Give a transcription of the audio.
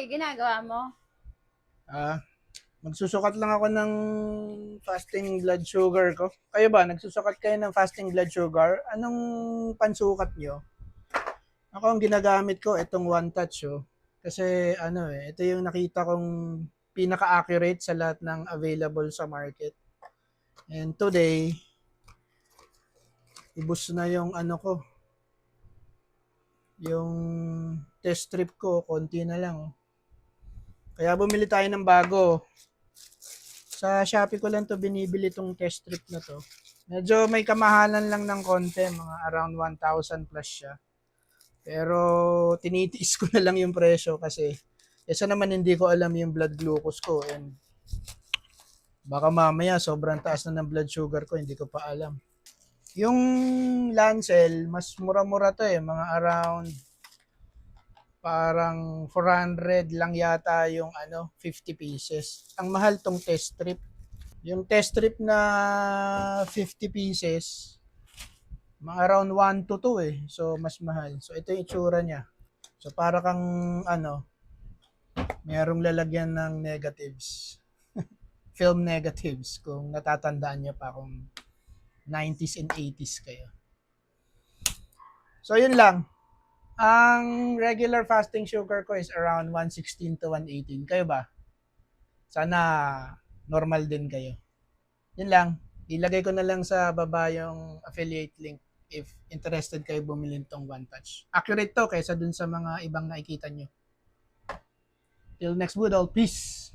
ginagawa mo? Ah, Magsusukat lang ako ng fasting blood sugar ko. Kayo ba, nagsusukat kayo ng fasting blood sugar? Anong pansukat nyo? Ako ang ginagamit ko, itong One Touch, oh. Kasi ito yung nakita kong pinaka-accurate sa lahat ng available sa market. And today, ibus na yung ko, yung test strip ko, konti na lang, oh. Kaya bumili tayo ng bago. Sa Shopee ko lang to binibili tong test strip na to. Medyo may kamahalan lang ng konti, mga around 1,000 plus siya. Pero tinitiis ko na lang yung presyo kasi kesa naman hindi ko alam yung blood glucose ko and baka mamaya sobrang taas na ng blood sugar ko, hindi ko pa alam. Yung Lancel, mas mura-mura to mga around parang 400 lang yata yung 50 pieces. Ang mahal tong test strip. Yung test strip na 50 pieces, mga around 1 to 2 eh. So, mas mahal. So, ito yung itsura niya. So, para kang, merong lalagyan ng negatives. Film negatives, kung natatandaan niyo pa kung 90s and 80s kayo. So, yun lang. Ang regular fasting sugar ko is around 116 to 118. Kayo ba? Sana normal din kayo. Yun lang. Ilagay ko na lang sa baba yung affiliate link if interested kayo bumili nitong One Touch. Accurate to kaysa dun sa mga ibang nakikita nyo. Till next Budol, peace!